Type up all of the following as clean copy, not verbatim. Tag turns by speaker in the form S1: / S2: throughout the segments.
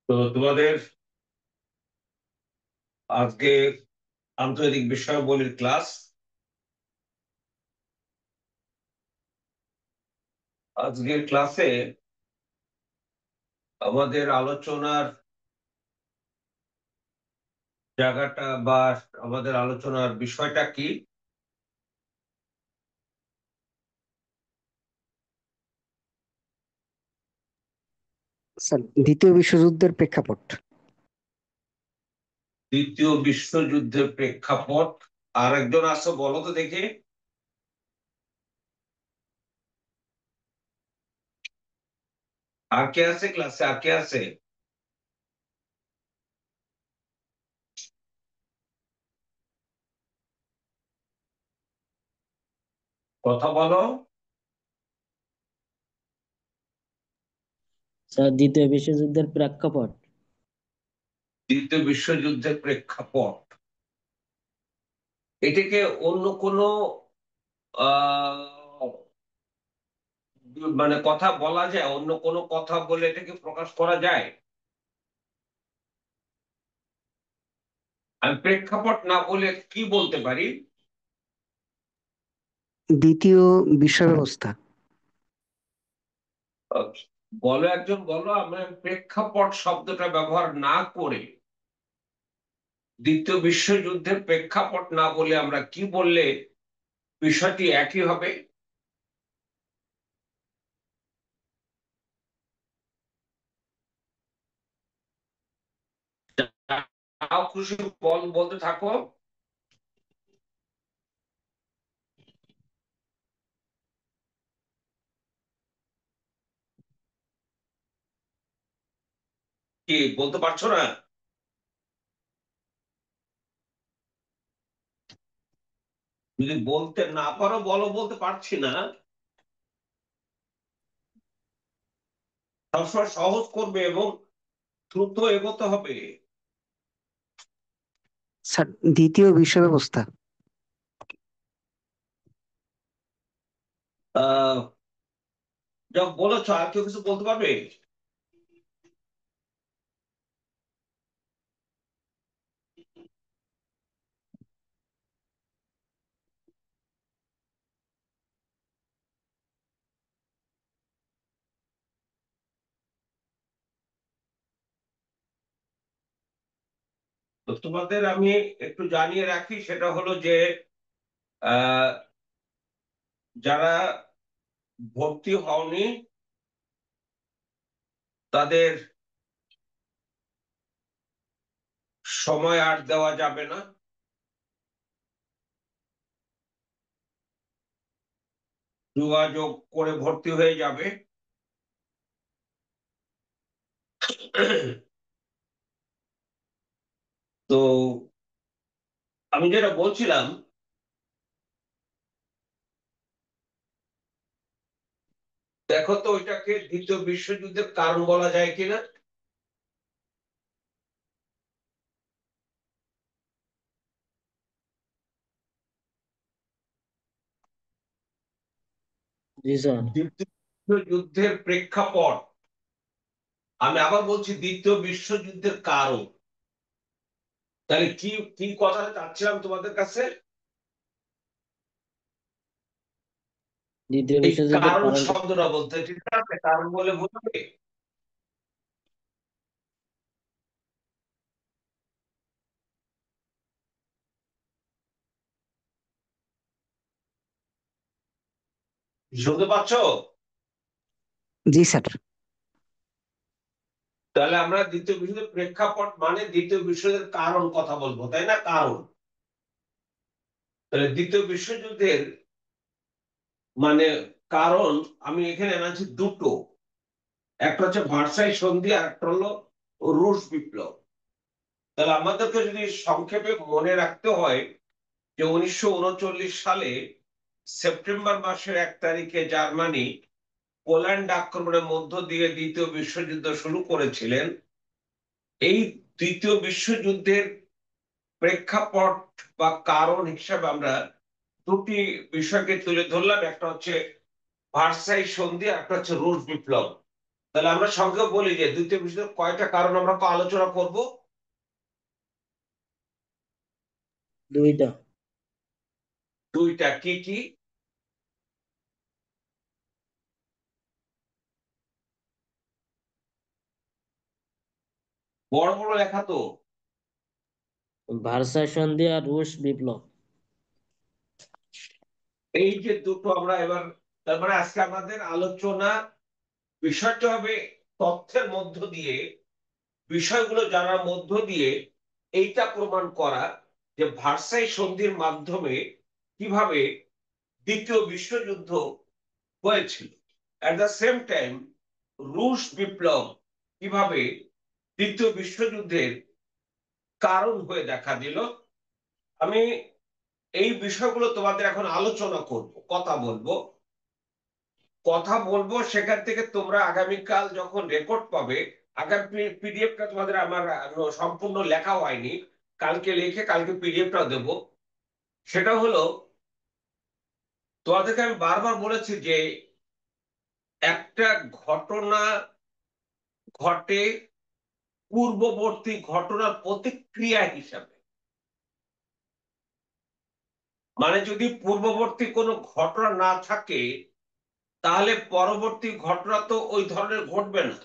S1: তো তোমাদের আজকে আন্তর্জাতিক বিষয়াবলীর ক্লাস। আজকের ক্লাসে আমাদের আলোচনার জায়গাটা বা আমাদের আলোচনার বিষয়টা কি?
S2: স্যার, দ্বিতীয় বিশ্বযুদ্ধের প্রেক্ষাপট।
S1: দ্বিতীয় বিশ্বযুদ্ধের প্রেক্ষাপট। আর একজন আসো, বলো তো দেখি। আর কে আছে ক্লাসে? আর কে আছে? কথা বলো।
S3: স্যার, দ্বিতীয় বিশ্বযুদ্ধের প্রেক্ষাপট।
S1: দ্বিতীয় বিশ্বযুদ্ধের প্রেক্ষাপট এটাকে অন্য কোনো আহ মানে কথা বলা যায়? অন্য কোনো কথা বলে এটাকে প্রকাশ করা যায়? আমি প্রেক্ষাপট না বলে কি বলতে পারি?
S2: দ্বিতীয় বিশ্ব ব্যবস্থা।
S1: বলো, একজন বলো। আমরা প্রেক্ষাপট শব্দটা ব্যবহার না করে, দ্বিতীয় বিশ্বযুদ্ধের প্রেক্ষাপট না বলে আমরা কি বললে বিষয়টি একই হবে? যাও খুশি বলতে থাকো। কি বলতে পারছো না? যদি বলতে না পারো বলো, বলতে পারছি না। সবসময় সহজ করবে এবং দ্রুত এগোতে হবে।
S2: স্যার, দ্বিতীয় বিশ্ব ব্যবস্থা।
S1: আহ যা বলেছো, আর কেউ কিছু বলতে পারবে? তো তোমাদের আমি একটু জানিয়ে রাখি, সেটা হলো যে আহ যারা ভর্তি হওনি তাদের সময় আর দেওয়া যাবে না। যোগাযোগ করে ভর্তি হয়ে যাবে। তো আমি যেটা বলছিলাম, দেখো তো ওইটাকে দ্বিতীয় বিশ্বযুদ্ধের কারণ বলা যায় কিনা।
S3: জি স্যার।
S1: দ্বিতীয় বিশ্বযুদ্ধের প্রেক্ষাপট, আমি আবার বলছি দ্বিতীয় বিশ্বযুদ্ধের কারণ। তাহলে কি কি কথাটা চাচ্ছিলাম তোমাদের কাছে?
S3: দ্বিতীয়
S1: এই
S3: বিশ্বযুদ্ধের
S1: কারণ
S3: কারণটা।
S1: শব্দটা বলতে, ঠিক আছে? কারণ বলে বোঝাবে। শুনতে পাচ্ছ?
S2: জি স্যার।
S1: তাহলে আমরা দ্বিতীয় বিশ্বযুদ্ধের প্রেক্ষাপট মানে দ্বিতীয় বিশ্বযুদ্ধের কারণ কথা বলবো, তাই না? কারণ। তাহলে দ্বিতীয় বিশ্বযুদ্ধের মানে কারণ আমি এখানে এনেছি দুটো। একটা হচ্ছে ভার্সাই সন্ধি, আর একটা হলো রুশ বিপ্লব। তাহলে আমাদেরকে যদি সংক্ষেপে মনে রাখতে হয় যে 1939 সালে সেপ্টেম্বর মাসের 1 তারিখে জার্মানি পোল্যান্ড আক্রমণের মধ্য দিয়ে দ্বিতীয় বিশ্বযুদ্ধ শুরু করেছিলেন। এই দ্বিতীয় বিশ্বযুদ্ধের প্রেক্ষাপট বা কারণ হিসাবে আমরা দুটি বিষয়কে তুলে ধরলাম। একটা হচ্ছে ভার্সাই সন্ধি, একটা হচ্ছে রুশ বিপ্লব। তাহলে আমরা সংক্ষেপে বলি যে দ্বিতীয় বিশ্বযুদ্ধের কয়টা কারণ আমরা আলোচনা করব?
S3: দুইটা।
S1: দুইটা। কি কি? বড় বড় লেখা তো।
S3: ভার্সাই সন্ধি আর রুশ বিপ্লব।
S1: এই যে দুটো আমরা এবার, তার মানে আজকে আমাদের আলোচনা বিষয়টা হবে তথ্যের মধ্য দিয়ে, বিষয়গুলো জানার মধ্য দিয়ে এইটা প্রমাণ করা যে ভার্সাই সন্ধির মাধ্যমে কিভাবে দ্বিতীয় বিশ্বযুদ্ধ হয়েছিল। অ্যাট দ্য সেম টাইম রুশ বিপ্লব কিভাবে দ্বিতীয় বিশ্বযুদ্ধের কারণ হয়ে দেখা দিল। আমি এই বিষয়গুলো তোমাদের এখন আলোচনা করব, কথা বলবো সেখান থেকে তোমরা আগামীকাল যখন রেকর্ড পাবে, আগামী পিডিএফটা তোমাদের আমার সম্পূর্ণ লেখা হয়নি, কালকে লিখে কালকে পিডিএফটা দেব। সেটা হলো, তোমাদেরকে আমি বারবার বলেছি যে একটা ঘটনা ঘটে পূর্ববর্তী ঘটনার প্রতিক্রিয়া হিসাবে। মানে যদি পূর্ববর্তী কোনো ঘটনা না থাকে তাহলে পরবর্তী ঘটনা তো ওই ধরনের ঘটবে না।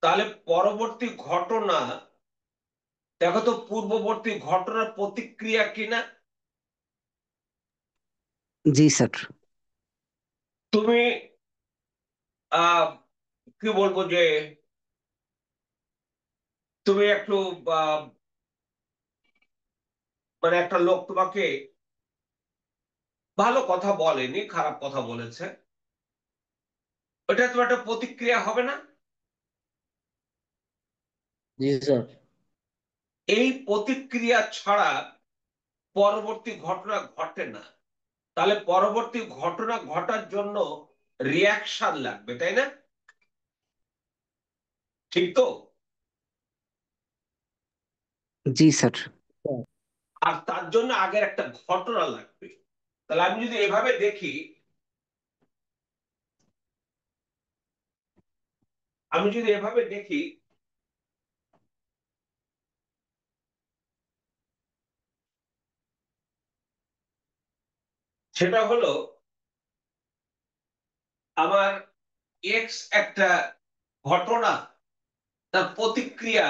S1: তাহলে পরবর্তী ঘটনা, দেখো তো পূর্ববর্তী ঘটনার প্রতিক্রিয়া কিনা।
S2: জি স্যার।
S1: তুমি আহ কি বলবো যে তুমি একটু আহ, মানে একটা লোক তোমাকে ভালো কথা বলেনি, খারাপ কথা বলেছে, ওটা তোমার একটা প্রতিক্রিয়া হবে না?
S3: জি স্যার।
S1: এই প্রতিক্রিয়া ছাড়া পরবর্তী ঘটনা ঘটে না। তাহলে পরবর্তী ঘটনা ঘটার জন্য রিয়াকশন লাগবে, তাই না? ঠিক তো?
S2: জি স্যার।
S1: আর তার জন্য আগের একটা ঘটনা লাগবে। তাহলে আমি যদি এভাবে দেখি, আমি যদি এভাবে দেখি, সেটা হলো আমার এক্স একটা ঘটনা, তার প্রতিক্রিয়া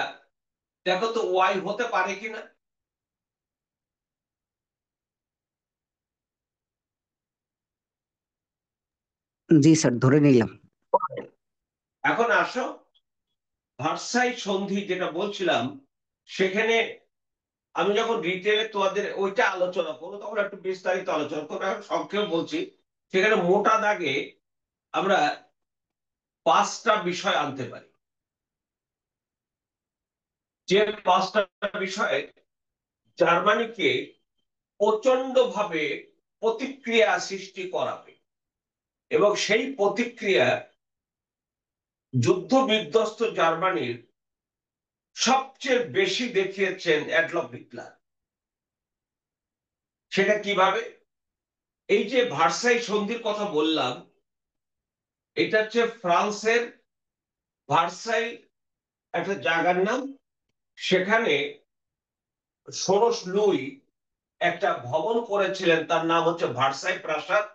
S1: দেখো তো ওয়াই হতে পারে কিনা।
S2: জি স্যার, ধরে নিলাম।
S1: এখন আসো, ভার্সাই সন্ধি যেটা বলছিলাম, সেখানে আমি যখন ডিটেলে তোমাদের ওইটা আলোচনা করবো তখন একটু বিস্তারিত আলোচনা করবো। এখন সংক্ষেপে বলছি, সেখানে মোটা দাগে আমরা 5টা বিষয় আনতে পারি, যে 5টা বিষয়ে জার্মানিকে প্রচন্ড ভাবে প্রতিক্রিয়া সৃষ্টি করাবে, এবং সেই প্রতিক্রিয়া যুদ্ধ বিধ্বস্ত জার্মানির সবচেয়ে বেশি দেখিয়েছেন অ্যাডলফ হিটলার। সেটা কিভাবে? এই যে ভার্সাই সন্ধির কথা বললাম, এটা হচ্ছে ফ্রান্সের ভার্সাই একটা জায়গার নাম। সেখানে ষোড়শ লুই একটা ভবন করেছিলেন, তার নাম হচ্ছে ভার্সাই প্রাসাদ।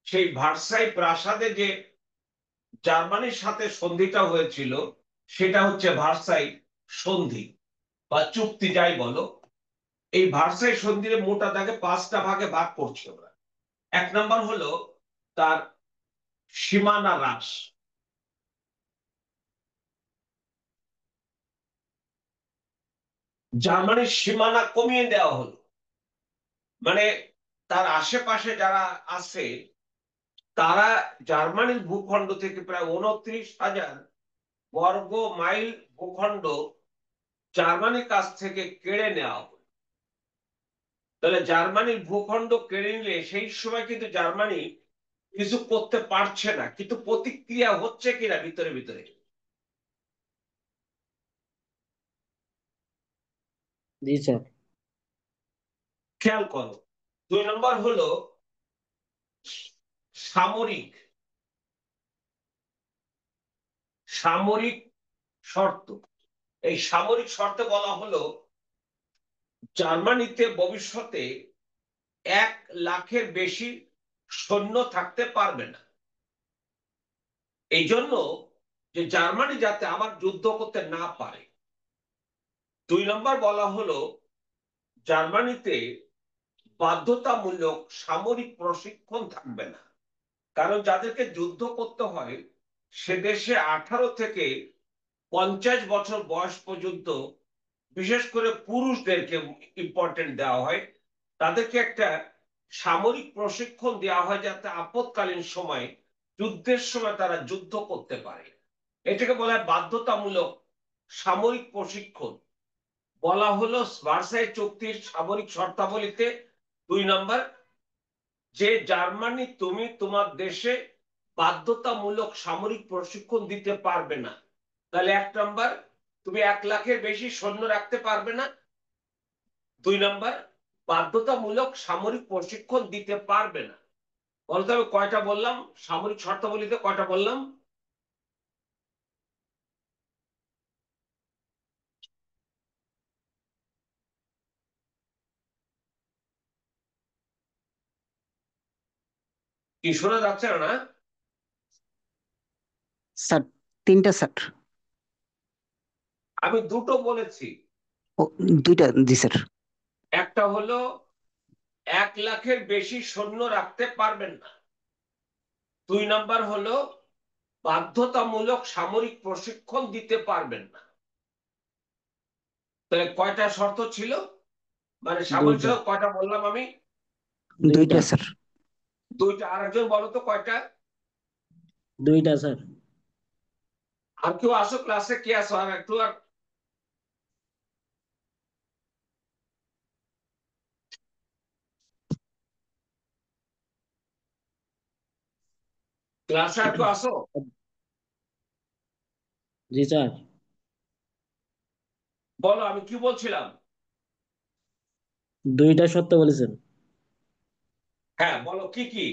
S1: সেই ভার্সাই প্রাসাদে যে জার্মানির সাথে সন্ধিটা হয়েছিল সেটা হচ্ছে ভার্সাই সন্ধি বা চুক্তি, যাই বলো। এই ভার্সাই সন্ধির মোটা দাগে 5টা ভাগে ভাগ করছে ওরা। 1 নম্বর হলো তার সীমানা হ্রাস। জার্মানির সীমানা কমিয়ে দেওয়া হলো, মানে তার আশেপাশে যারা আছে তারা জার্মানির ভূখণ্ড থেকে প্রায় 29,000 বর্গ মাইল ভূখণ্ড জার্মানির কাছ থেকে কেড়ে নেওয়া হলো। তাহলে জার্মানির ভূখণ্ড কেড়ে নিলে সেই সময় কিন্তু জার্মানি কিছু করতে পারছে না, কিন্তু প্রতিক্রিয়া হচ্ছে কিনা ভিতরে ভিতরে।
S3: জি স্যার।
S1: খেয়াল করো। 2 নম্বর হলো সামরিক সামরিক শর্ত। এই সামরিক শর্তে বলা হলো জার্মানিতে ভবিষ্যতে 1 লাখের বেশি সৈন্য থাকতে পারবে না। এই জন্য যে জার্মানি যাতে আবার যুদ্ধ করতে না পারে। 2 নম্বর বলা হলো জার্মানিতে বাধ্যতামূলক সামরিক প্রশিক্ষণ থাকবে না, কারণ যাদেরকে যুদ্ধ করতে হয় সে দেশে 18 থেকে 50 বছর বয়স পর্যন্ত, বিশেষ করে পুরুষদেরকে ইম্পর্টেন্ট দেওয়া হয়। তাদেরকে একটা সামরিক প্রশিক্ষণ দেওয়া হয় যাতে আপৎকালীন সময়, যুদ্ধের সময় তারা যুদ্ধ করতে পারে। এটাকে বলা হয় বাধ্যতামূলক সামরিক প্রশিক্ষণ। বলা হলো ভার্সাই চুক্তির সামরিক শর্তাবলীতে 2 নম্বর, যে জার্মানি তুমি তোমার দেশে বাধ্যতামূলক সামরিক প্রশিক্ষণ দিতে পারবে না। তাহলে 1 নম্বর, তুমি 1 লাখের বেশি সৈন্য রাখতে পারবে না। 2 নম্বর, বাধ্যতামূলক সামরিক প্রশিক্ষণ দিতে পারবে না। বলতে হবে কয়টা বললাম সামরিক শর্তাবলীতে, কয়টা বললাম? কি শোনা যাচ্ছে না?
S2: স্যার 3টা স্যার।
S1: আমি দুটো বলেছি।
S2: ও 2টা, জি স্যার।
S1: একটা হলো 1 লাখের বেশি সৈন্য রাখতে পারবেন না। 2 নম্বর হলো বাধ্যতামূলক সামরিক প্রশিক্ষণ দিতে পারবেন না। তাহলে কয়টা শর্ত ছিল? মানে সামরিক
S3: 2টা।
S1: কয়টা বললাম আমি?
S2: 2টা স্যার।
S1: 2টা। আরেকজন বলো তো কয়টা?
S3: 2টা স্যার।
S1: আর কেউ আসো ক্লাসে, কে আসো আর একটু। আর ক্লাসে আর কেউ আসো?
S3: জি স্যার।
S1: বলো আমি কি বলছিলাম।
S3: 2টা সত্য বলেছেন।
S1: হ্যাঁ বলো কি কি।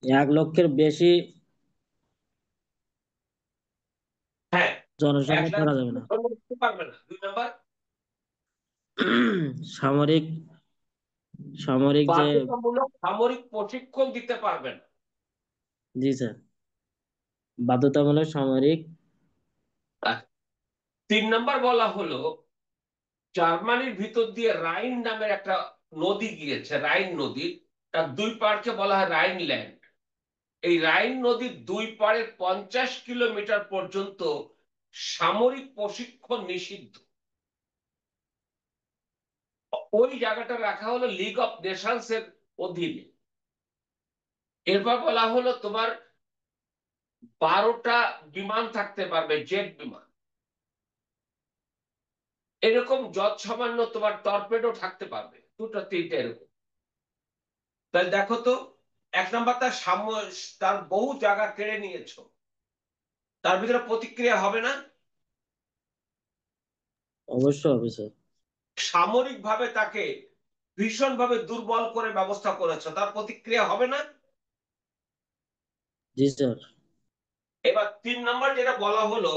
S3: 1 লক্ষের বেশি
S1: হ্যাঁ, এক
S3: জনসংখ্যা
S1: লাখ
S3: করা যাবে না।
S1: দিতে পারবে না। 2 নম্বর,
S3: সামরিক সামরিক যে,
S1: বাধ্যতামূলক সামরিক প্রশিক্ষণ দিতে পারবে না।
S3: জি স্যার, বাধ্যতামূলক সামরিক।
S1: আর 3 নম্বর বলা হলো জার্মানির ভিতর দিয়ে রাইন নামের একটা নদী গিয়েছে, রাইন নদী। তার 2 পাড়কে বলা হয় রাইনল্যান্ড। এই রাইন নদীর 2 পাড়ে 50 কিলোমিটার পর্যন্ত সামরিক প্রশিক্ষণ নিষিদ্ধ। ওই জায়গাটা রাখা হলো লিগ অফ নেশনস এর অধীনে। এরপর বলা হলো তোমার 12টা বিমান থাকতে পারবে, জেট বিমান। এরকম যত সামান্য তোমার টর্পেডো থাকতে পারবে, 2টা 3টা এরকম। তাহলে দেখো তো, 1 নম্বর তার বহু জায়গা কেড়ে নিয়েছো, তার ভিতরে প্রতিক্রিয়া হবে না?
S3: অবশ্যই হবে স্যার।
S1: সামরিক ভাবে তাকে ভীষণ ভাবে দুর্বল করে ব্যবস্থা করেছো, তার প্রতিক্রিয়া হবে না?
S3: জি স্যার।
S1: এবার 3 নম্বর যেটা বলা হলো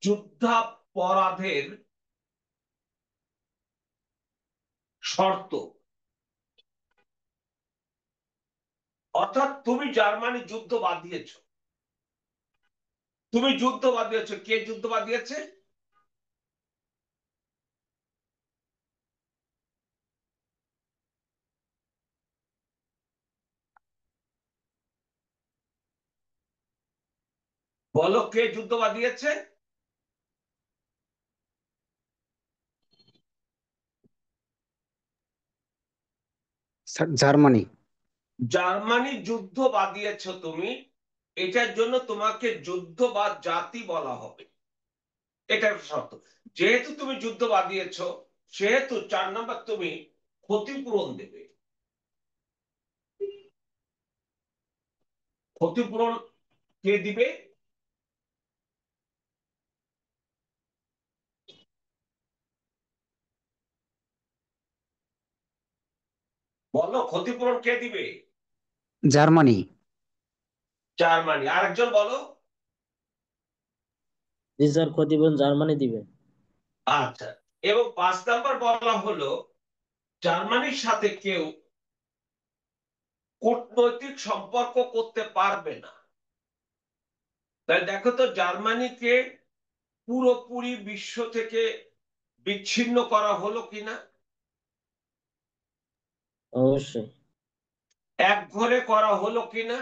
S1: যুদ্ধাপরাধের শর্ত। অর্থাৎ তুমি জার্মানি যুদ্ধ বাঁধিয়েছো, তুমি যুদ্ধ বাঁধিয়েছো। কে যুদ্ধ বাঁধিয়েছে? বলো কে যুদ্ধ বাঁধিয়েছে?
S2: Sir Germany.
S1: জার্মানি যুদ্ধ বাঁধিয়েছো তুমি। এটার জন্য তোমাকে যুদ্ধবাদ জাতি বলা হবে। এটা একটা শর্ত। যেহেতু তুমি যুদ্ধ বাঁধিয়েছো, সেহেতু 4 নম্বর তুমি ক্ষতিপূরণ দেবে। ক্ষতিপূরণ কে দিবে? বলো ক্ষতিপূরণ কে দিবে?
S2: জার্মানি।
S1: জার্মানি। আরেকজন বলো।
S3: জি স্যার, ক্ষতিপূরণ জার্মানি দিবে।
S1: আচ্ছা, এবং 5 নাম্বার বলা হলো জার্মানির সাথে কেউ কূটনৈতিক সম্পর্ক করতে পারবে না। তাই দেখো তো, জার্মানিকে পুরোপুরি বিশ্ব থেকে বিচ্ছিন্ন করা হলো কিনা।
S3: অবশ্যই।
S1: একঘরে করা হলো কিনা।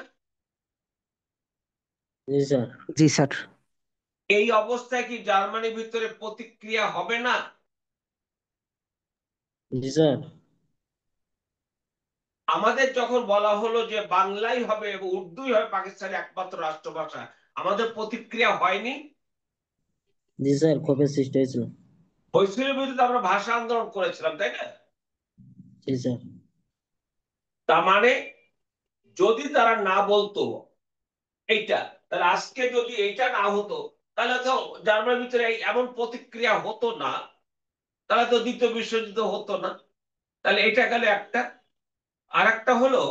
S3: জি স্যার।
S2: জি স্যার।
S1: এই অবস্থায় কি জার্মানির ভিতরে প্রতিক্রিয়া হবে না?
S3: জি স্যার।
S1: আমাদের যখন বলা হলো যে বাংলাই হবে এবং উর্দুই হবে পাকিস্তানের একমাত্র রাষ্ট্রভাষা, আমাদের প্রতিক্রিয়া হয়নি?
S3: জি স্যার, ক্ষোভের সৃষ্টি হয়েছিল।
S1: হৈসলের বিরুদ্ধে আমরা ভাষা আন্দোলন করেছিলাম, তাই না?
S3: জি স্যার।
S1: তার মানে যদি তারা না বলতো এইটা, তাহলে আজকে যদি এইটা না হতো, তাহলে তো জার্মানির ভিতরে এমন প্রতিক্রিয়া হতো না, তাহলে তো দ্বিতীয় বিশ্বযুদ্ধ হতো না। তাহলে এটা গেল একটা। আর একটা হলো,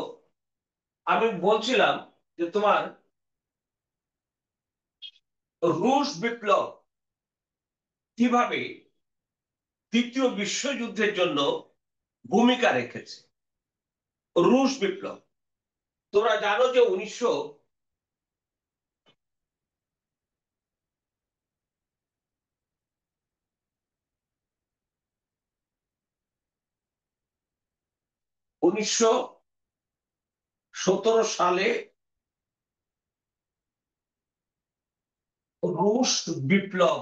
S1: আমি বলছিলাম যে তোমার রুশ বিপ্লব কিভাবে তৃতীয় বিশ্বযুদ্ধের জন্য ভূমিকা রেখেছে। রুশ বিপ্লব, তোমরা জানো যে 1917 সালে রুশ বিপ্লব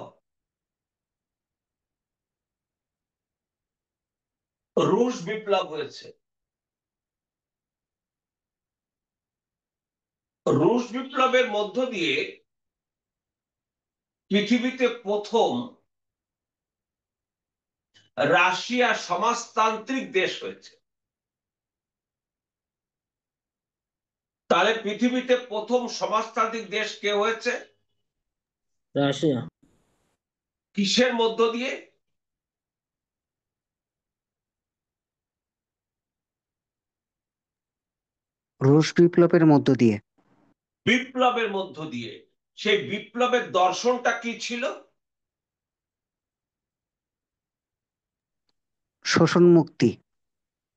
S1: রুশ বিপ্লব হয়েছে। রুশ বিপ্লবের মধ্য দিয়ে পৃথিবীতে প্রথম রাশিয়া সমাজতান্ত্রিক দেশ হয়েছে। তাহলে পৃথিবীতে প্রথম সমাজতান্ত্রিক দেশ কে হয়েছে?
S3: রাশিয়া।
S1: কিসের মধ্য দিয়ে?
S2: রুশ বিপ্লবের মধ্য দিয়ে।
S1: বিপ্লবের মধ্য দিয়ে। সেই বিপ্লবের দর্শনটা কি ছিল?
S2: শোষণ মুক্তি।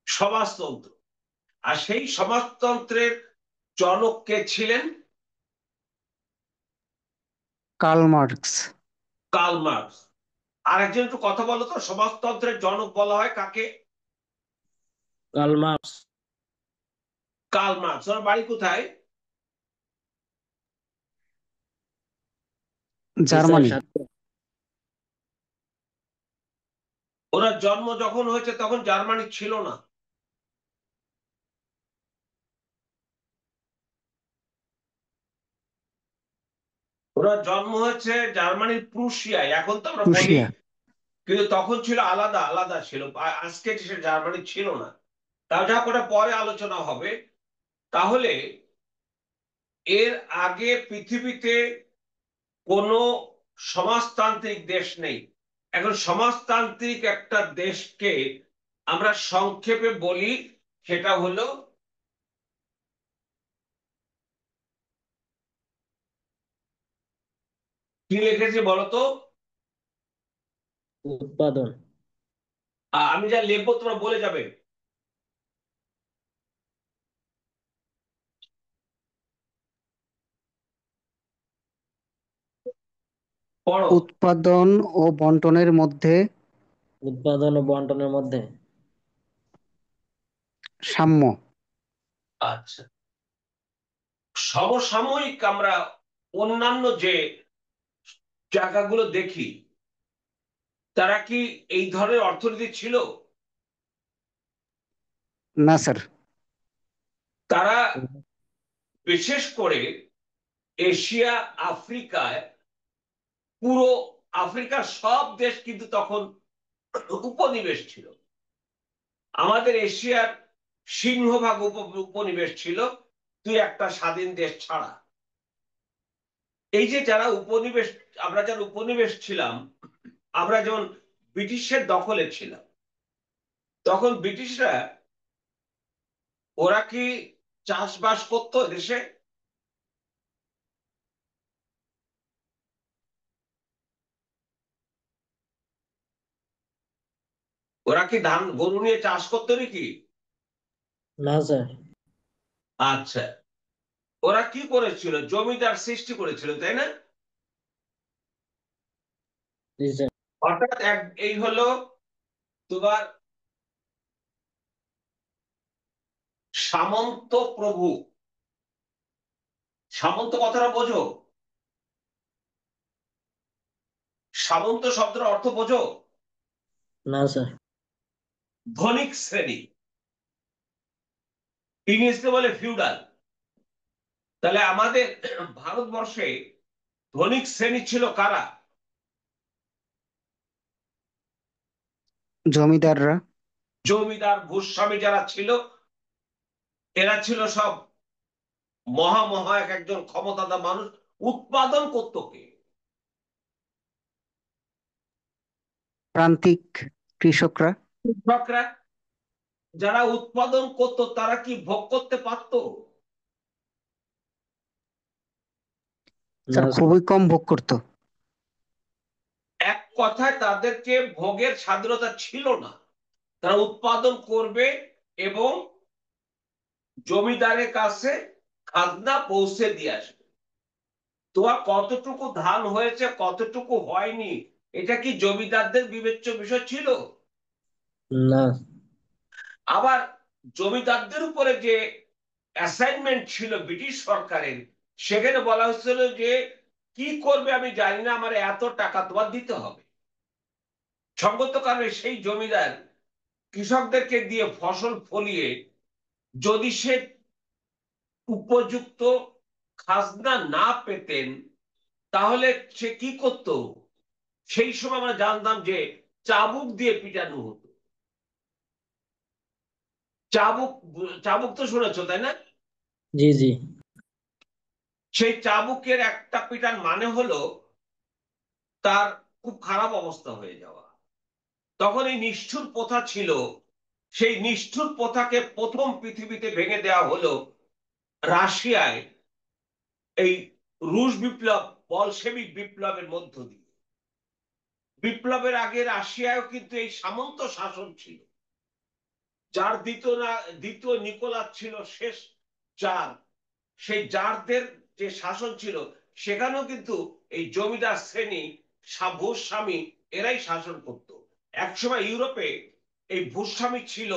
S1: সমাজতন্ত্র। আর সেই সমাজতন্ত্রের জনক কে ছিলেন?
S2: Curl Marx.
S1: Karl marks. আরেকজন একটু কথা বলো তো, সমাজতন্ত্রের জনক বলা হয় কাকে?
S3: Karl Marx.
S1: Karl Marx. ওর বাড়ি কোথায়?
S3: জি স্যার,
S2: জার্মানি।
S1: ওনার জন্ম যখন হয়েছে তখন জার্মানি ছিল না। ওনার জন্ম হয়েছে জার্মানির প্রুশিয়ায়, এখন তো আমরা বলি,
S2: রুশিয়া।
S1: কিন্তু তখন ছিল আলাদা আলাদা ছিল। আজকে সে জার্মানি ছিল না। তাও যা করে পরে আলোচনা হবে। তাহলে এর আগে পৃথিবীতে কোনো সমাজতান্ত্রিক দেশ নেই। এখন সমাজতান্ত্রিক একটা দেশকে আমরা সংক্ষেপে বলি, সেটা হলো, কি লিখেছি বলতো?
S3: উৎপাদন।
S1: আমি যা লিখবো তোমরা বলে যাবে। পড়ো।
S2: উৎপাদন ও বন্টনের মধ্যে
S3: উৎপাদন ও বন্টনের মধ্যে
S2: সাম্য।
S1: আচ্ছা, সমসাময়িক আমরা অন্যান্য যে জায়গাগুলো দেখি, তারা কি এই ধরনের অর্থনীতি ছিল?
S2: না স্যার।
S1: তারা বিশেষ করে এশিয়া, আফ্রিকায়, পুরো আফ্রিকার সব দেশ কিন্তু তখন উপনিবেশ ছিল। আমাদের এশিয়ার সিংহভাগ উপনিবেশ ছিল, তুই একটা স্বাধীন দেশ ছাড়া। এই যে যারা উপনিবেশ, আমরা যারা উপনিবেশ ছিলাম, আমরা যেমন ব্রিটিশের দখলে ছিলাম, তখন ব্রিটিশরা, ওরা কি চাষবাস করতো দেশে? ওরা কি ধান গরু নিয়ে চাষ করতো নাকি?
S3: না স্যার।
S1: আচ্ছা, ওরা কি করেছিল? জমিদার সৃষ্টি করেছিল, তাই না?
S3: জি স্যার।
S1: অর্থাৎ এই হলো তোমার সামন্ত প্রভু। সামন্ত কথাটা বোঝো? সামন্ত শব্দের অর্থ বোঝো?
S3: না স্যার।
S1: ধনিক শ্রেণী, ইংরেজিতে বলে ফিউডাল। তাহলে আমাদের ভারতবর্ষে ধনিক শ্রেণী ছিল কারা?
S2: জমিদাররা।
S1: জমিদার ভূস্বামী যারা ছিল, এরা ছিল সব মহা একজন ক্ষমতাধর মানুষ। উৎপাদন করতো কে?
S2: প্রান্তিক কৃষকরা।
S1: কৃষকরা। যারা উৎপাদন করতো তারা কি ভোগ করতে পারতো?
S3: না
S2: স্যার
S3: স্যার।
S2: খুবই কম ভোগ করতো।
S1: এক কথায় তাদেরকে ভোগের স্বাধীনতা ছিল না। তারা উৎপাদন করবে এবং জমিদারের কাছে খাজনা পৌঁছে দিয়ে আসবে। তোমার কতটুকু ধান হয়েছে কতটুকু হয়নি, এটা কি জমিদারদের বিবেচ্য বিষয় ছিল?
S3: না।
S1: আবার জমিদারদের উপরে যে অ্যাসাইনমেন্ট ছিল ব্রিটিশ সরকারের, সেখানে বলা হয়েছিল যে কি করবে আমি জানি না, আমার এত টাকা তোমার দিতে হবে। সঙ্গত কারণে সেই জমিদার কৃষকদেরকে দিয়ে ফসল ফলিয়ে যদি সে উপযুক্ত খাজনা না পেতেন, তাহলে সে কি করত? সেই সময় আমরা জানতাম যে চাবুক দিয়ে পিটানো হতো। চাবুক, চাবুক তো শুনেছো তাই না?
S3: জি জি।
S1: সেই চাবুকের একটা পিটান মানে হলো তার খুব খারাপ অবস্থা হয়ে যাওয়া। তখন এই নিষ্ঠুর প্রথা ছিল। সেই নিষ্ঠুর প্রথাকে প্রথম পৃথিবীতে ভেঙে দেওয়া হলো রাশিয়ায়, এই রুশ বিপ্লব, বলশেবিক বিপ্লবের মধ্য দিয়ে। বিপ্লবের আগে রাশিয়ায়ও কিন্তু এই সামন্ত শাসন ছিল। যার দ্বিতীয় নিকোলাস ছিল শেষ জার। সেই জারদের যে শাসন ছিল, সেখানেও কিন্তু এই জমিদার শ্রেণী, ভূস্বামী, এরাই শাসন করত। একসময় ইউরোপে এই ভূস্বামী ছিল,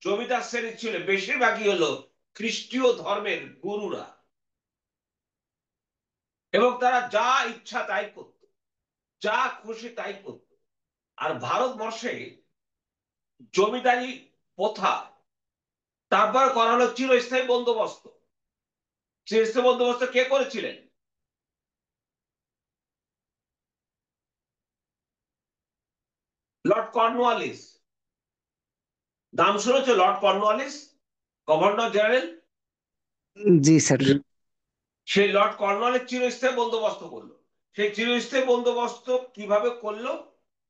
S1: জমিদার শ্রেণী ছিল বেশিরভাগই হলো খ্রিস্টীয় ধর্মের গুরুরা, এবং তারা যা ইচ্ছা তাই করত, যা খুশি তাই করত। আর ভারতবর্ষে জমিদারি প্রথা, তারপর করা হলো চিরস্থায়ী বন্দোবস্ত। চিরস্থায়ী বন্দোবস্ত কে করেছিলেন? Lord Cornwallis. নাম শুনেছো লর্ড কর্নওয়ালিস, গভর্নর জেনারেল?
S2: জি স্যার।
S3: জি।
S1: সেই লর্ড কর্নওয়ালিস চিরস্থায়ী বন্দোবস্ত করলো। সেই চিরস্থায়ী বন্দোবস্ত কিভাবে করলো?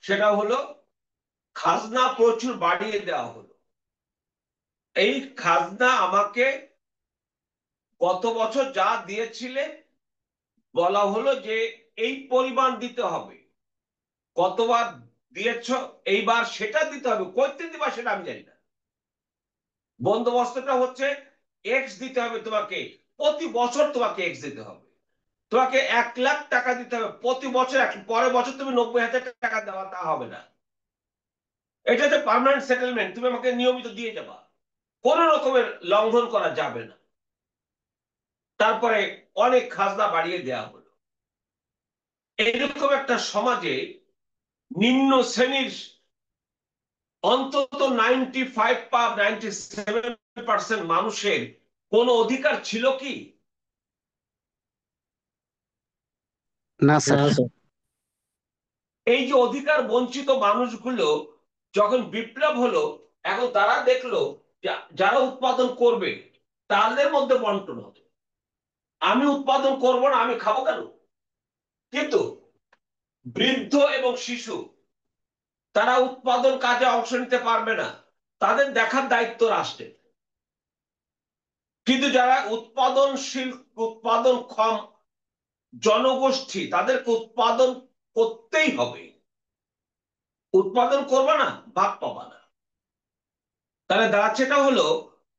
S1: সেটা হলো খাজনা প্রচুর বাড়িয়ে দেওয়া হলো। এই খাজনা আমাকে গত বছর যা দিয়েছিলে, বলা হলো যে এই পরিমাণ দিতে হবে। কতবার দিয়েছ, এইবার সেটা দিতে হবে। কইতে দিবা সেটা আমি জানি না। বন্দোবস্তটা হচ্ছে এক্স দিতে হবে তোমাকে, প্রতি বছর তোমাকে এক্স দিতে হবে। তোমাকে 1 লাখ টাকা দিতে হবে প্রতি বছর। পরের বছর তুমি 90,000 টাকা দেওয়া, তা হবে না। এটা হচ্ছে পার্মানেন্ট সেটেলমেন্ট, তুমি আমাকে নিয়মিত দিয়ে যাবা, কোন রকমের লঙ্ঘন করা যাবে না। তারপরে অনেক খাজনা বাড়িয়ে দেওয়া হলো। এরকম একটা সমাজে নিম্ন শ্রেণীর অন্তত 95 বা 97% মানুষের কোন অধিকার ছিল কি?
S2: না
S3: না
S2: স্যার।
S3: স্যার।
S1: এই যে অধিকার বঞ্চিত মানুষগুলো যখন বিপ্লব হলো, এখন তারা দেখলো যারা উৎপাদন করবে তাদের মধ্যে বন্টন হবে। আমি উৎপাদন করব না, আমি খাবো কেন? কিন্তু বৃদ্ধ এবং শিশু, তারা উৎপাদন কাজে অংশ নিতে পারবে না। তাদের দেখার দায়িত্ব রাষ্ট্রের। কিন্তু যারা উৎপাদনশীল, উৎপাদনক্ষম জনগোষ্ঠী, তাদেরকে উৎপাদন করতেই হবে। উৎপাদন করবে না, ভাগ পাবা না। তাহলে দাঁড়াচ্ছেটা হলো,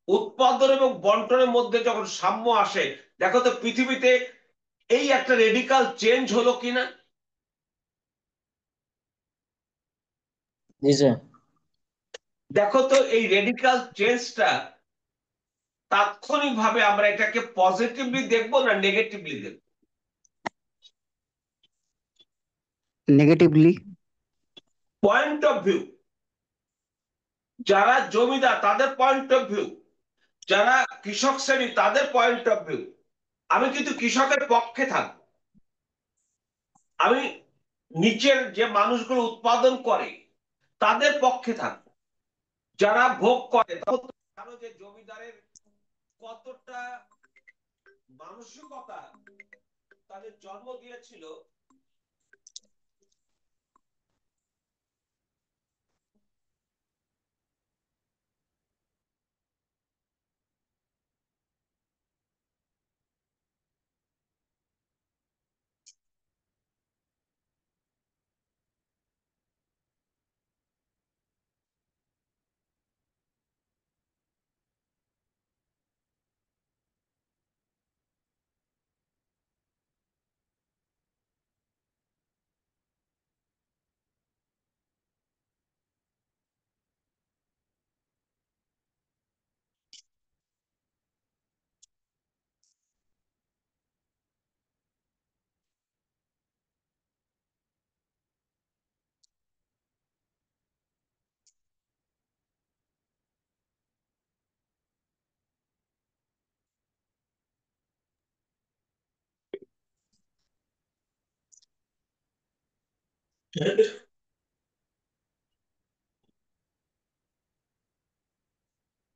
S1: উৎপাদন এবং বন্টনের মধ্যে যখন সাম্য আসে, দেখো তো পৃথিবীতে এই একটা রেডিকাল চেঞ্জ হলো কিনা।
S3: জি স্যার।
S1: দেখো তো এই রেডিকাল চেঞ্জটা তাৎক্ষণিকভাবে আমরা এটাকে পজিটিভলি দেখবো না নেগেটিভলি দেখবো?
S2: নেগেটিভলি।
S1: পয়েন্ট অফ ভিউ, যারা জমিদার তাদের পয়েন্ট অফ ভিউ, যারা কৃষক শ্রেণী তাদের পয়েন্ট অফ ভিউ। আমি কিন্তু কৃষকের পক্ষে থাকবো। আমি নিচের যে মানুষগুলো উৎপাদন করে তাদের পক্ষে থাকবো। যারা ভোগ করে, তখন তো জানো যে জমিদারের কতটা মানসিকতা তাদের জন্ম দিয়েছিল।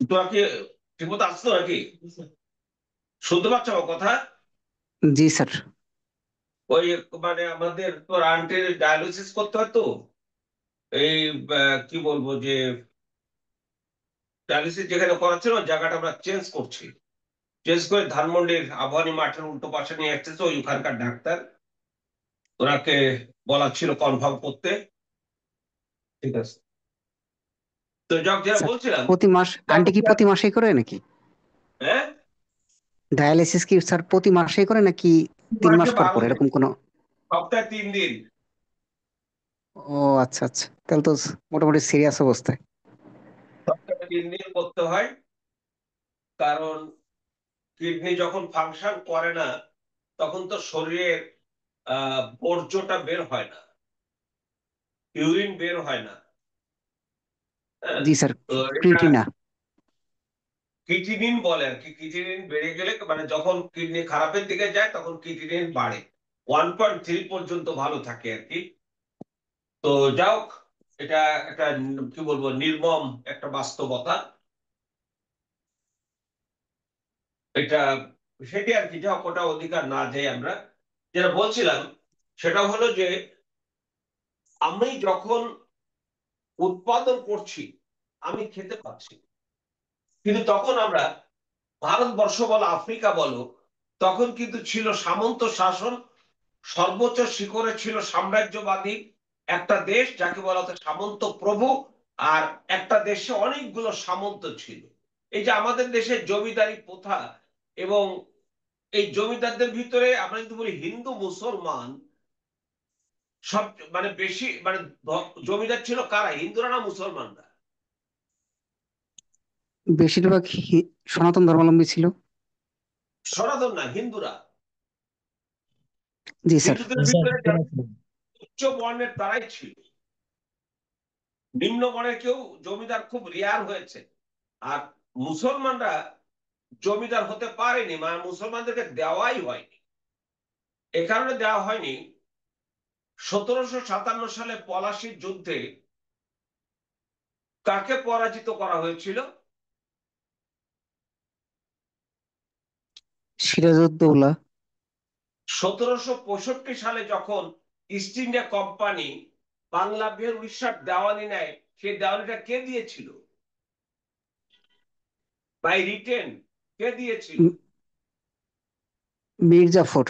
S1: তোরা কি ঠিক মতো আসতো নাকি? শুনতে পাচ্ছ আমার কথা?
S2: জি স্যার।
S1: ওই মানে আমাদের তো আন্টির ডায়ালিসিস করতে হয় তো, এই কি বলবো যে ডায়ালিসিস যেখানে করাচ্ছিল ওই জায়গাটা আমরা চেঞ্জ করছি। চেঞ্জ করে ধানমন্ডির আবাহনী মাঠের উল্টো পাশে নিয়ে আসতেছে ওই ওখানকার ডাক্তার। ওনাকে বলা ছিল কনফার্ম করতে। ঠিক আছে, তো যাক যেটা
S2: স্যার,
S1: বলছিলাম।
S2: প্রতি মাস
S1: দেখো
S2: আন্টি কি প্রতি মাসেই করে নাকি?
S1: হ্যাঁ,
S2: ডায়ালিসিস কি স্যার প্রতি মাসেই করে নাকি 3 মাস
S1: মাসে
S2: পর পর
S1: 12 দিন,
S2: এরকম কোনো?
S1: সপ্তাহে 3 দিন।
S2: ও আচ্ছা আচ্ছা, তাহলে তো মোটামুটি সিরিয়াস অবস্থায়।
S1: সপ্তাহে 3 দিন করতে হয়, কারণ কিডনি যখন ফাংশন করে না তখন তো শরীরের বর্জ্যটা বের হয় না, ইউরিন বের হয় না। হ্যাঁ,
S2: জি স্যার।
S1: তো এটা
S2: ক্রিটিনা।
S1: কিটিনিন বলে আর কি। কিটিনিন বেড়ে গেলে মানে যখন কিডনি খারাপের দিকে যায় তখন কিটিনিন বাড়ে। 1.3 পর্যন্ত ভালো থাকে আর কি। তো যাও, এটা একটা কি বলবো নির্মম একটা বাস্তবতা। এটা সেটি আর কি, যাও ওটা অধিকার না যাই আমরা। যেটা বলছিলাম সেটা হলো যে আমি যখন উৎপাদন করছি আমি খেতে পাচ্ছি, কিন্তু তখন আমরা ভারতবর্ষ বলো আফ্রিকা বলো, তখন কিন্তু ছিল সামন্ত শাসন। সর্বোচ্চ শিখরে ছিল সাম্রাজ্যবাদী একটা দেশ, যাকে বলা হতো সামন্ত প্রভু। আর একটা দেশে অনেকগুলো সামন্ত ছিল। এই যে আমাদের দেশের জমিদারি প্রথা, এবং এই জমিদারদের ভিতরে আমরা যদি বলি হিন্দু মুসলমান, সব মানে বেশি মানে জমিদার ছিল কারা, হিন্দুরা না মুসলমানরা?
S2: বেশিরভাগ সনাতন ধর্মাবলম্বী ছিল।
S1: সনাতন না, হিন্দুরা।
S2: জি স্যার।
S1: হিন্দুদের
S3: জি স্যার,
S1: ভিতরে
S3: বুঝতে
S1: যারা
S3: পারছি।
S1: উচ্চ বর্ণের তারাই ছিল, নিম্ন বর্ণের কেউ জমিদার খুব রেয়ার হয়েছে। আর মুসলমানরা জমিদার হতে পারেনি, মানে মুসলমানদেরকে দেওয়াই হয়নি। এ কারণে দেওয়া হয়নি, 1757 সালে পলাশির যুদ্ধে কাকে পরাজিত করা হয়েছিল?
S2: সিরাজউদ্দৌলা।
S1: 1765 সালে যখন east India company Bangla Bihar উড়িষ্যার দেওয়ানি নেয়, সেই দেওয়ানিটা কে দিয়েছিল? বাই রিটেন কে দিয়েছিল?
S2: মীর জাফর।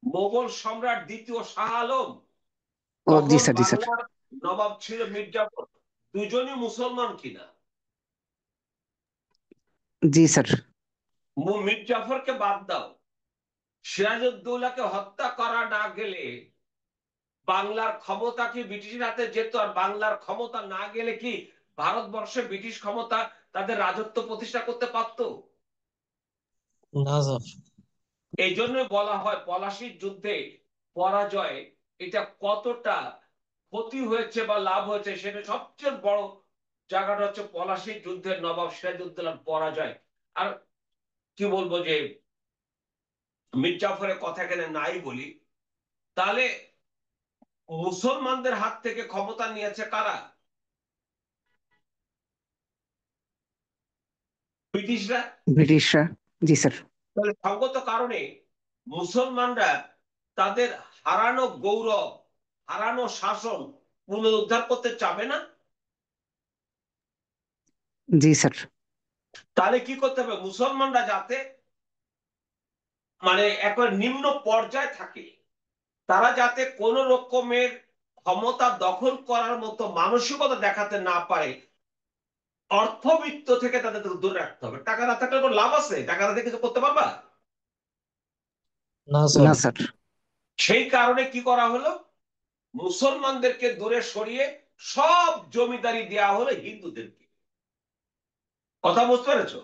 S1: মোগল সম্রাট দ্বিতীয় শাহ আলম,
S2: ও জি
S1: তখন
S2: স্যার, জি স্যার।
S1: বাংলার নবাব ছিল মীর জাফর। দুজনই মুসলমান কিনা?
S2: জি স্যার।
S1: মীর জাফরকে বাদ দাও, সিরাজউদ্দৌলাকে হত্যা করা না গেলে বাংলার ক্ষমতা কি ব্রিটিশের হাতে যেত? আর বাংলার ক্ষমতা না গেলে কি ভারতবর্ষে ব্রিটিশ ক্ষমতা তাদের রাজত্ব প্রতিষ্ঠা করতে পারত?
S3: না স্যার।
S1: এই জন্য বলা হয় পলাশির যুদ্ধে পরাজয় এটা কতটা ক্ষতি হয়েছে বা লাভ হয়েছে সেটা সবচেয়ে বড় জায়গাটা হচ্ছে পলাশির যুদ্ধের নবাব সিরাজউদ্দৌলার পরাজয়। আর কি বলবো যে মীর জাফরের কথা এখানে নাই বলি, তাহলে মুসলমানদের হাত থেকে ক্ষমতা নিয়েছে কারা? ব্রিটিশরা।
S2: ব্রিটিশরা। জি স্যার।
S1: তাহলে সঙ্গত কারণে মুসলমানরা তাদের হারানো গৌরব, হারানো শাসন পুনরুদ্ধার করতে চাবে না।
S2: জি স্যার।
S1: তাহলে কি করতে হবে? মুসলমানরা যাতে মানে একবার নিম্ন পর্যায়ে থাকে, তারা যাতে কোন রকমের ক্ষমতা দখল করার মতো মানসিকতা দেখাতে না পারে, অর্থবিত্ত থেকে তাদের দূরে রাখতে হবে। টাকা না থাকলে কোনো লাভ আছে? টাকা না দিয়ে কিছু করতে পারবা?
S3: না স্যার।
S2: না স্যার।
S1: সেই কারণে কি করা হলো, মুসলমানদেরকে দূরে সরিয়ে সব জমিদারি দেয়া হলো হিন্দুদেরকে। কথা বুঝতে পেরেছো?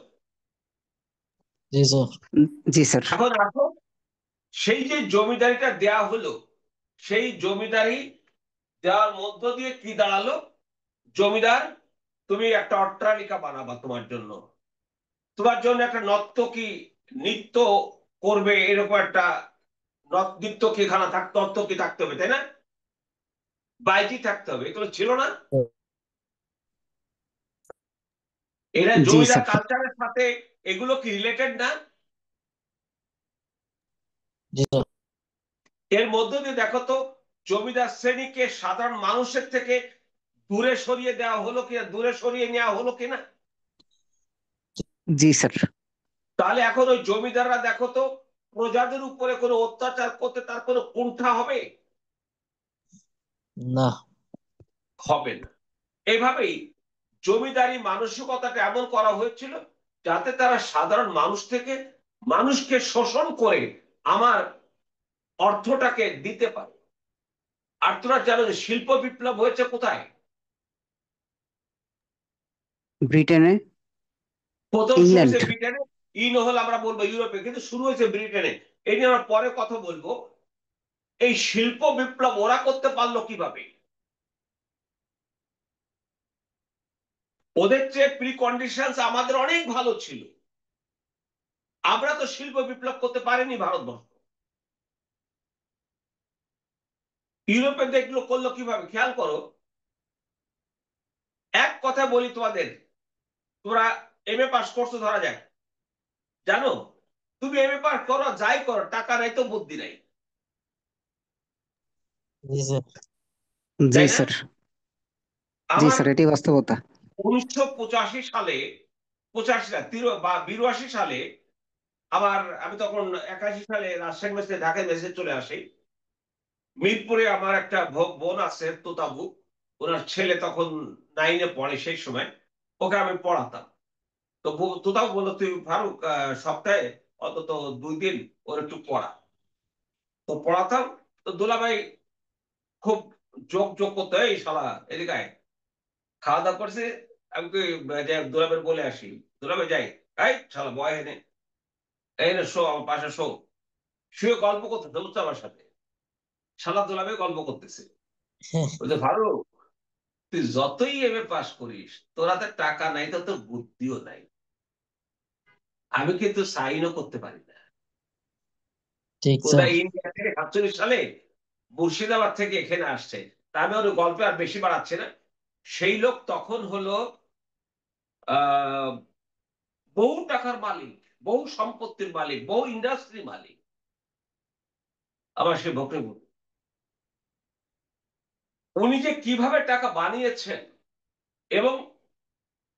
S3: জি স্যার।
S2: জি স্যার।
S1: এখন আসো, সেই যে জমিদারিটা দেয়া হলো, সেই জমিদারি দেওয়ার মধ্য দিয়ে কি দাঁড়ালো? জমিদার, তুমি একটা অট্টালিকা বানাবা তোমার জন্য, তোমার জন্য একটা নর্তকী নৃত্য করবে, এরকম একটা নৃত্যকী খানা থাকতে, নর্তকী থাকতে হবে, তাই না? বাইজি থাকতে হবে, এগুলো ছিল না? এরা
S2: জি
S1: জমিদার
S2: স্যার।
S1: কালচারের সাথে এগুলো কি রিলেটেড না?
S3: জি স্যার।
S1: এর মধ্য দিয়ে দেখো তো, জমিদার শ্রেণীকে সাধারণ মানুষের থেকে দূরে সরিয়ে দেওয়া হলো কিনা, দূরে সরিয়ে নেওয়া হলো কিনা?
S2: জি স্যার।
S1: তাহলে এখন ওই জমিদাররা দেখো তো, প্রজাদের উপরে কোনো অত্যাচার করতে তার কোনো কুণ্ঠা হবে?
S3: না।
S1: হবে না। এইভাবেই জমিদারি মানসিকতাটা এমন করা হয়েছিল যাতে তারা সাধারণ মানুষ থেকে মানুষকে শোষণ করে আমার অর্থটাকে দিতে পারে। আর তোরা জানো যে শিল্প বিপ্লব হয়েছে কোথায়?
S2: ব্রিটেনে।
S1: প্রথম শুরু
S2: ইংল্যান্ড।
S1: হয়েছে ব্রিটেনে, হল আমরা বলবো ইউরোপে, কিন্তু শুরু হয়েছে ব্রিটেনে। এই নিয়ে আমরা পরে কথা বলবো। এই শিল্প বিপ্লব ওরা করতে পারলো কিভাবে? ওদের চেয়ে প্রি কন্ডিশনস আমাদের অনেক ভালো ছিল। আমরা তো শিল্প বিপ্লব করতে পারিনি ভারতবর্ষ। ইউরোপে দেখলো করলো কিভাবে, খেয়াল করো। এক কথা বলি তোমাদের, তোমরা এমএ পাস করছো ধরা যায়, জানো, তুমি এমএ পাস করো যাই করো, টাকা নাই তো বুদ্ধি নাই,
S3: জি স্যার।
S2: জি
S1: তাই না?
S2: স্যার। জি
S1: আমার
S2: স্যার, এটাই বাস্তবতা।
S1: 1985 সালে, 85 না 82 সালে, আমি তখন 81 সালে রাজশাহী মেসে ঢাকায় মেসে চলে আসি। মিরপুরে আমার একটা বোন আছে তোতাবু, ওনার ছেলে তখন 9-এ পড়ে সেই সময়, ওকে আমি পড়াতাম। তো তোতাবু বললো, তুই ফারুক সপ্তাহে অন্তত 2 দিন ওর একটু পড়া। তো পড়াতাম। তো দুলাভাই খুব যোগ যোগ করতে, এই শালা এদিকে আয়, খাওয়া দাওয়া করছে, আমি তো দুলাভাই বলে আসি, দুলাভাই যাই, এই শালা বয় এনে, এই রে শো আমার পাশে শো, শুয়ে গল্প করতে বুঝতো আমার সাথে। শালা দুলাভাই গল্প করতেছে, বলছে ফারুক, তুই যতই এমএ পাস করিস, তোর হাতে টাকা নাই তো তোর বুদ্ধিও নাই। আমি কিন্তু সাইনও করতে পারি না।
S3: ঠিক স্যার।
S1: কোথায় ইন্ডিয়া থেকে 47 সালে মুর্শিদাবাদ থেকে এখানে আসছে। তা আমি ওর গল্পে আর বেশি বাড়াচ্ছি না। সেই লোক তখন হলো আহ বহু টাকার মালিক, বহু সম্পত্তির মালিক, বহু ইন্ডাস্ট্রি মালিক। আবার সে বকরে, উনি যে কিভাবে টাকা বানিয়েছেন এবং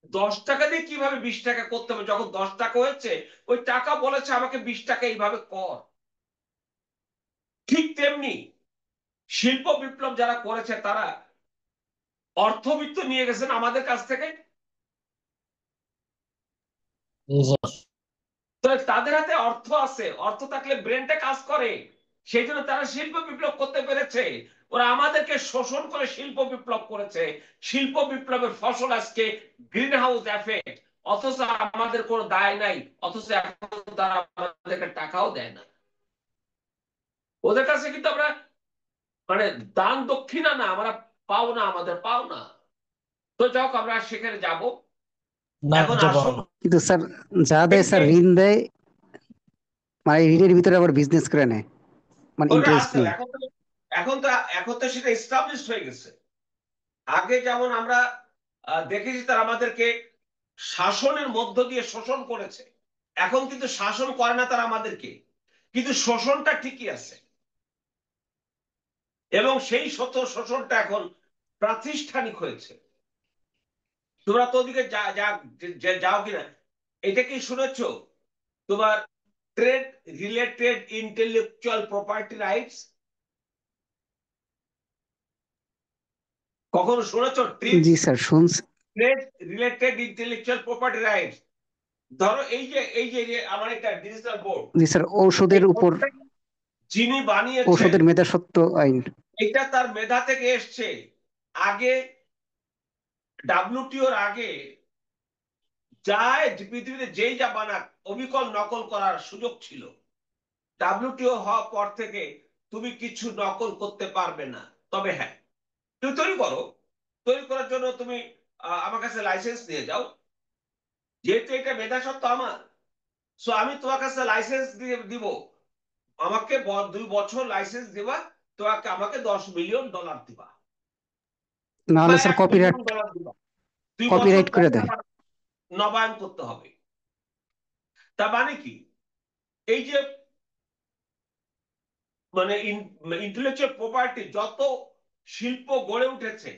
S1: 10 টাকা দিয়ে কিভাবে 20 টাকা করতে হবে? যখন 10 টাকা হয়েছে, ওই টাকা বলেছে আমাকে 20 টাকা এইভাবে কর। ঠিক তেমনি শিল্প বিপ্লব যারা করেছে তারা অর্থবিত্ত নিয়ে গেছেন আমাদের কাছ থেকে।
S3: জি স্যার।
S1: তো তাদের হাতে অর্থ আছে, অর্থ থাকলে ব্রেনটা কাজ করে, সেই জন্য তারা শিল্প বিপ্লব করতে পেরেছে। ওরা আমাদেরকে শোষণ করে শিল্প বিপ্লব করেছে। শিল্প বিপ্লবের ফসল আজকে গ্রিন হাউস এফেক্ট, অথচ আমাদের কোনো দায় নাই, অথচ এখন তারা আমাদেরকে টাকাও দেয় না। ওদের কাছে কিন্তু আমরা মানে দান দক্ষিণা না, আমরা পাও না, আমাদের পাও না। তো যাক, আমরা সেখানে যাব।
S3: না,
S1: এখন
S3: এটা পাবো
S1: আসুন,
S3: না।
S2: কিন্তু স্যার যা
S1: এই
S2: দেয়
S1: যে
S2: স্যার ঋণ দেয়, মানে ঋণের ভিতরে আবার বিজনেস করে নেয়, মানে
S1: ওটা
S2: ইন্টারেস্ট
S1: আছে,
S2: নিয়ে।
S1: এখন তো সেটা এস্টাবলিশ হয়ে গেছে। আগে যেমন আমরা দেখেছি তারা আমাদেরকে শাসনের মধ্য দিয়ে শোষণ করেছে, এখন কিন্তু শাসন করে না তারা আমাদেরকে, কিন্তু শোষণটা ঠিকই আছে। এবং সেই শোষণটা এখন প্রাতিষ্ঠানিক হয়েছে। তোমরা তো ওদিকে যাও কিনা, এটা কি শুনেছো? তোমার trade related intellectual property rights কখনো শুনেছো?
S2: জি স্যার শুনছি।
S1: Trade related intellectual property rights. ধরো এই যে আমার একটা ডিজিটাল বোর্ড,
S2: জি স্যার,
S1: এই
S2: ঔষধের উপর,
S1: বোর্ডটা যিনি বানিয়েছেন,
S2: ঔষধের মেধাস্বত্ব আইন।
S1: এটা তার মেধা থেকে এসছে। আগে ডাব্লিউটিওর আগে যায় পৃথিবীতে যেই যা বানাক অবিকল নকল করার সুযোগ ছিল। ডাব্লিউটিও হওয়ার পর থেকে তুমি কিছু নকল করতে পারবে না। তবে হ্যাঁ, তুমি তৈরি করো, তৈরি করার জন্য তুমি আমার কাছে লাইসেন্স নিয়ে যাও। যেহেতু এটা মেধাস্বত্ব আমার, সো আমি তোমার কাছে লাইসেন্স দিয়ে দিব। আমাকে 2 বছর লাইসেন্স দিবা, তোমাকে আমাকে $10 মিলিয়ন দিবা, বা
S2: নাহলে স্যার কপিরাইট,
S1: $1 মিলিয়ন দিবা। 2 বছর
S2: কপিরাইট করে
S1: পরে
S2: দেয়।
S1: আমার নবায়ন করতে হবে। তা মানে কি? এই যে মানে ইন্টেলেকচুয়াল প্রপার্টি যত শিল্প গড়ে উঠেছে,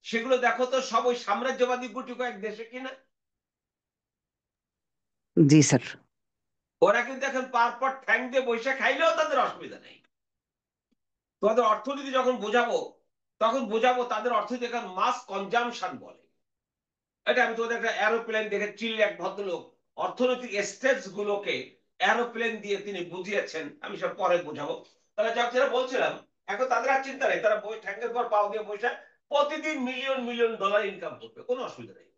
S1: সেগুলো দেখো তো সব ওই সাম্রাজ্যবাদী গুটি কয়েক দেশে কিনা।
S2: জি স্যার।
S1: ওরা কিন্তু এখন পর ঠ্যাং দিয়ে বৈশা খাইলেও তাদের অসুবিধা নেই। তোমাদের অর্থনীতি যখন বোঝাবো, তখন বোঝাবো তাদের অর্থনীতি এখন মাস কনজামশন বলে। এটা আমি তোমাদের একটা এরোপ্লেন দেখে, চিলির এক ভদ্রলোক অর্থনৈতিক স্টেপস গুলোকে এরোপ্লেন দিয়ে তিনি বুঝিয়েছেন, আমি সব পরে বোঝাবো। তাহলে যারা বলছিলাম, এখন তাদের আর চিন্তা নেই, তারা বই ঠ্যাঙ্গের পর পাও দিয়ে পয়সা প্রতিদিন মিলিয়ন মিলিয়ন ডলার ইনকাম করবে, কোনো অসুবিধা নেই।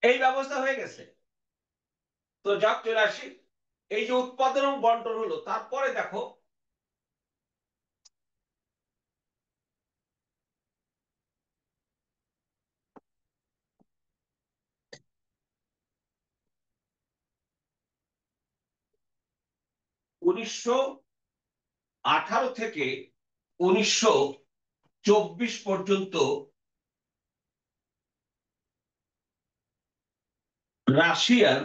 S1: এই ব্যবস্থা হয়ে গেছে। তো যাক, চলে আসি। এই যে উৎপাদন এবং বন্টন হলো, তারপরে দেখো 1918 থেকে 1924 পর্যন্ত রাশিয়ার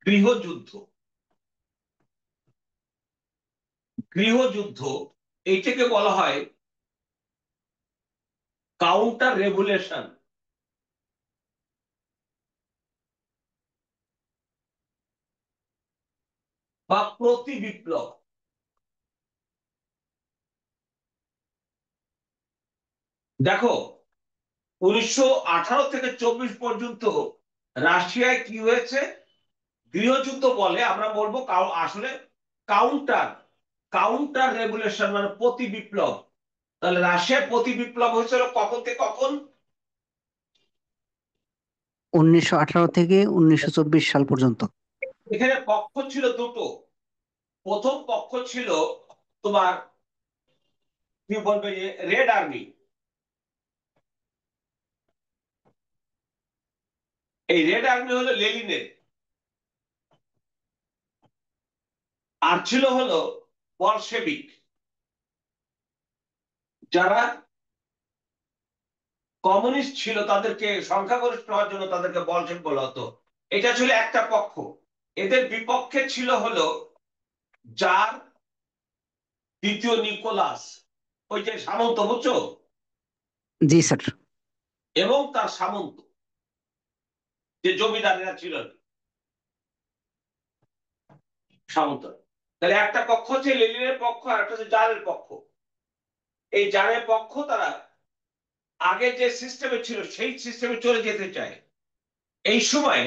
S1: গৃহযুদ্ধ, গৃহযুদ্ধ এইটাকে বলা হয় কাউন্টার রেভুলেশন বা প্রতি বিপ্লব। দেখো, 1918 থেকে 24 পর্যন্ত রাশিয়ায় কি হয়েছে? গৃহযুদ্ধ বলে, আমরা বলবো আসলে কাউন্টার, কাউন্টার রেভুলেশন মানে প্রতি বিপ্লব। তাহলে রাশিয়ার প্রতি বিপ্লব হয়েছিল কখন থেকে কখন?
S2: 1918 থেকে 1924 সাল পর্যন্ত।
S1: এখানে পক্ষ ছিল দুটো। প্রথম পক্ষ ছিল তোমার কি বলবে যে রেড আর্মি। এই রেড আর্মি হলো লেনিনের। আর ছিল হলো বলশেবিক, যারা কমিউনিস্ট ছিল, তাদেরকে সংখ্যাগরিষ্ঠ হওয়ার জন্য তাদেরকে বলশেভ বলা হতো। এটা ছিল একটা পক্ষ। এদের বিপক্ষে ছিল হলো জার দ্বিতীয় নিকোলাস, ওই যে সামন্ত, বুঝছো?
S2: জি স্যার।
S1: এবং তার সামন্ত যে জমিদারেরা ছিলেন সামন্ত। তাহলে একটা পক্ষ হচ্ছে লেনিনের পক্ষ আর একটা হচ্ছে জারের পক্ষ। এই জারের পক্ষ তারা আগে যে সিস্টেমে ছিল সেই সিস্টেমে চলে যেতে চায়। এই সময়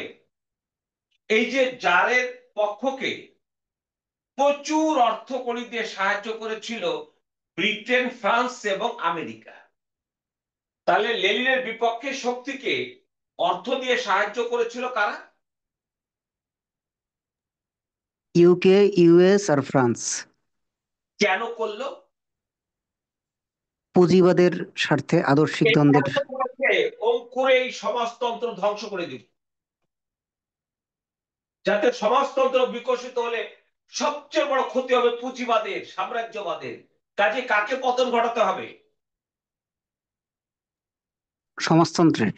S1: এই যে জারের পক্ষকে প্রচুর অর্থকড়ি দিয়ে সাহায্য করেছিল ব্রিটেন, ফ্রান্স এবং আমেরিকা। তাহলে লেনিনের বিপক্ষে শক্তিকে অর্থ দিয়ে সাহায্য করেছিল কারা?
S2: ইউকে, ইউএস আর ফ্রান্স।
S1: কেন করলো?
S2: পুঁজিবাদের স্বার্থে আদর্শিক দ্বন্দ্বের।
S1: করে এই সমাজতন্ত্র ধ্বংস করে দিল, যাতে সমাজতন্ত্র বিকশিত হলে সবচেয়ে বড় ক্ষতি হবে পুঁজিবাদের, সাম্রাজ্যবাদের। কাজে কাকে পতন ঘটাতে হবে?
S2: সমাজতন্ত্রের।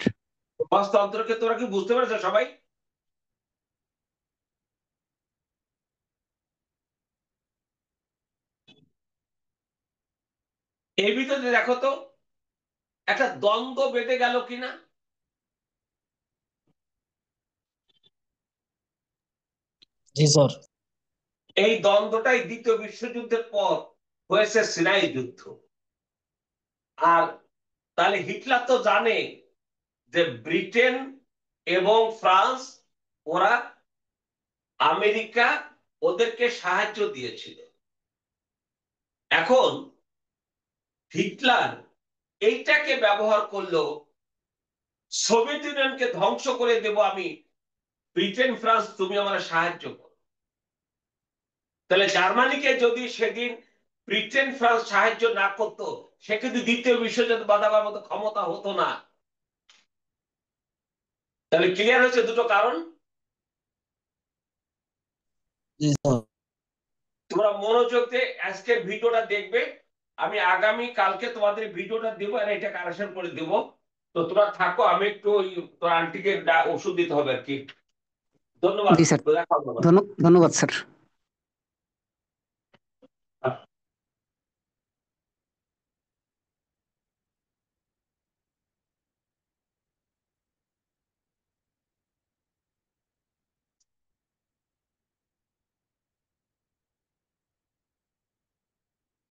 S1: সমাজতন্ত্রকে তোরা কি বুঝতে পেরেছো সবাই? এর ভিতরে দেখো তো একটা দ্বন্দ্ব বেঁধে গেল কিনা।
S3: জি স্যার।
S1: এই দ্বন্দ্বটাই দ্বিতীয় বিশ্বযুদ্ধের পর হয়েছে সিনাই যুদ্ধ। আর তাহলে হিটলার তো জানে যে ব্রিটেন এবং ফ্রান্স, ওরা আমেরিকা ওদেরকে সাহায্য দিয়েছিল। এখন হিটলার এইটাকে ব্যবহার করলো, সোভিয়েত ইউনিয়নকে ধ্বংস করে দেব আমি, ব্রিটেন ফ্রান্স তুমি আমার সাহায্য করো। তাহলে জার্মানিকে যদি সেদিন ব্রিটেন ফ্রান্স সাহায্য না করতো, সে কিন্তু দ্বিতীয় বিশ্বযুদ্ধ বাঁধাবার মতো ক্ষমতা হতো না। তাহলে ক্লিয়ার হচ্ছে দুটো কারণ।
S3: জি স্যার।
S1: তোমরা মনোযোগ দিয়ে আজকের ভিডিওটা দেখবে। আমি আগামী কালকে তোমাদের ভিডিওটা দেবো আর এটা কারেকশন করে দেবো। তো তোমরা থাকো, আমি একটু ওই তোর আন্টিকে ওষুধ দিতে হবে আর কি। ধন্যবাদ।
S2: জি স্যার,
S1: দেখা হবে।
S2: ধন্যবাদ স্যার।